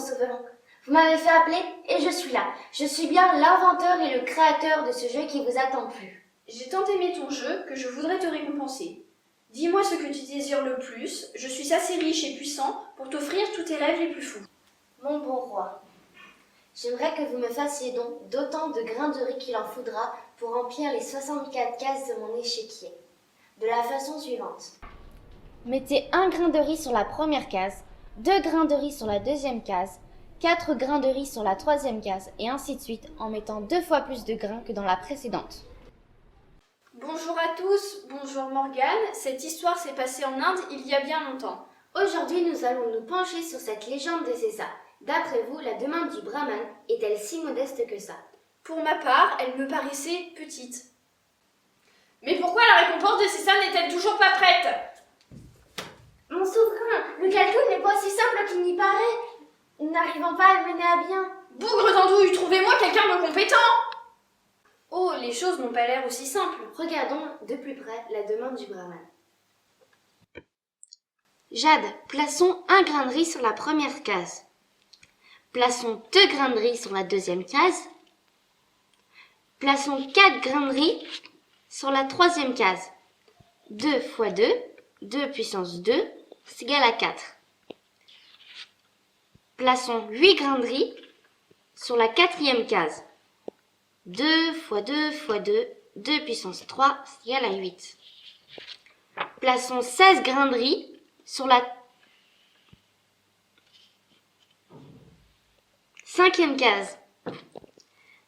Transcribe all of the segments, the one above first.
souverain. Vous m'avez fait appeler et je suis là. Je suis bien l'inventeur et le créateur de ce jeu qui vous a tant plu. J'ai tant aimé ton jeu que je voudrais te récompenser. Dis-moi ce que tu désires le plus, je suis assez riche et puissant pour t'offrir tous tes rêves les plus fous. Mon bon roi, j'aimerais que vous me fassiez don d'autant de grains de riz qu'il en faudra pour remplir les 64 cases de mon échiquier. De la façon suivante. Mettez 1 grain de riz sur la première case, 2 grains de riz sur la deuxième case, 4 grains de riz sur la troisième case, et ainsi de suite, en mettant 2 fois plus de grains que dans la précédente. Bonjour à tous, bonjour Morgane. Cette histoire s'est passée en Inde il y a bien longtemps. Aujourd'hui, nous allons nous pencher sur cette légende de César. D'après vous, la demande du brahman est-elle si modeste que ça? Pour ma part, elle me paraissait petite. Mais pourquoi la récompense de César n'est-elle toujours pas prête? Mon souverain, le calcul n'est pas aussi simple qu'il n'y paraît. Nous n'arrivons pas à le mener à bien. Bougre d'andouille, trouvez-moi quelqu'un de compétent! Oh, les choses n'ont pas l'air aussi simples. Regardons de plus près la demande du brahman. Jade, plaçons 1 grain de riz sur la première case. Plaçons 2 grains de riz sur la deuxième case. Plaçons 4 grains de riz sur la troisième case. 2 fois 2, 2 puissance 2, c'est égal à 4. Plaçons 8 grains de riz sur la quatrième case. 2 fois 2 fois 2, 2 puissance 3, c'est égal à 8. Plaçons 16 grains de riz sur la cinquième case.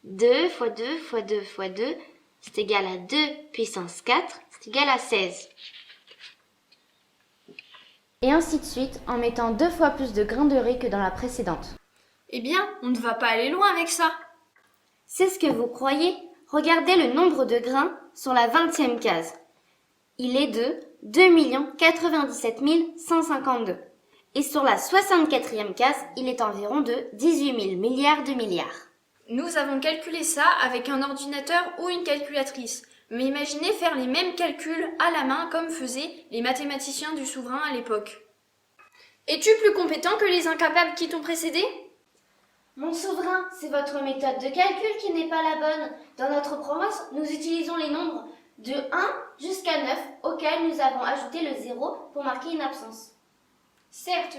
2 fois 2 fois 2 fois 2, c'est égal à 2 puissance 4, c'est égal à 16. Et ainsi de suite, en mettant 2 fois plus de grains de riz que dans la précédente. Eh bien, on ne va pas aller loin avec ça. C'est ce que vous croyez? Regardez le nombre de grains sur la 20e case. Il est de 2 097 152. Et sur la 64e case, il est environ de 18 000 milliards de milliards. Nous avons calculé ça avec un ordinateur ou une calculatrice. Mais imaginez faire les mêmes calculs à la main comme faisaient les mathématiciens du souverain à l'époque. Es-tu plus compétent que les incapables qui t'ont précédé? Mon souverain, c'est votre méthode de calcul qui n'est pas la bonne. Dans notre province, nous utilisons les nombres de 1 jusqu'à 9 auxquels nous avons ajouté le 0 pour marquer une absence. Certes,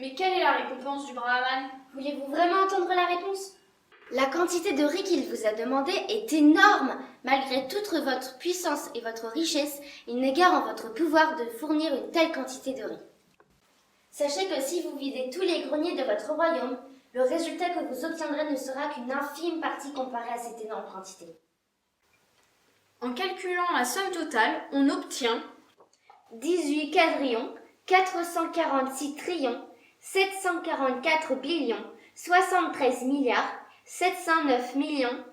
mais quelle est la récompense du brahman? Voulez-vous vraiment entendre la réponse? La quantité de riz qu'il vous a demandé est énorme. Malgré toute votre puissance et votre richesse, il n'est guère en votre pouvoir de fournir une telle quantité de riz. Sachez que si vous videz tous les greniers de votre royaume, le résultat que vous obtiendrez ne sera qu'une infime partie comparée à cette énorme quantité. En calculant la somme totale, on obtient 18 quadrillions, 446 trillions, 744 billions, 73 milliards, 709 millions,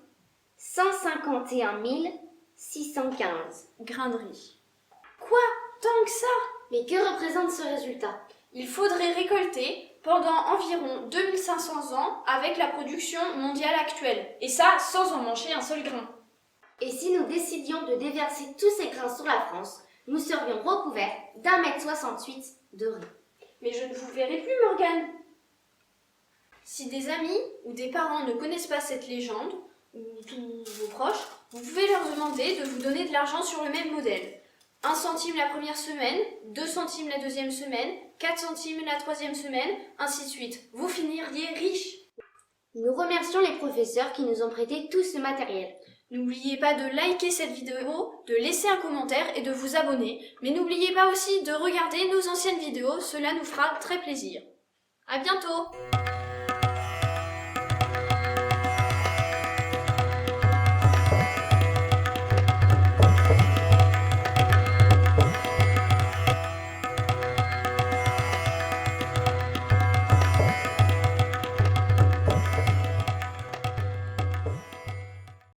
151 615 grains de riz. Quoi? Tant que ça? Mais que représente ce résultat? Il faudrait récolter pendant environ 2500 ans avec la production mondiale actuelle. Et ça, sans en manger un seul grain. Et si nous décidions de déverser tous ces grains sur la France, nous serions recouverts d'1,68 m de riz. Mais je ne vous verrai plus, Morgane. Si des amis ou des parents ne connaissent pas cette légende, ou tous vos proches, vous pouvez leur demander de vous donner de l'argent sur le même modèle. 1 centime la première semaine, 2 centimes la deuxième semaine, 4 centimes la troisième semaine, ainsi de suite. Vous finiriez riche. Nous remercions les professeurs qui nous ont prêté tout ce matériel. N'oubliez pas de liker cette vidéo, de laisser un commentaire et de vous abonner. Mais n'oubliez pas aussi de regarder nos anciennes vidéos, cela nous fera très plaisir. À bientôt!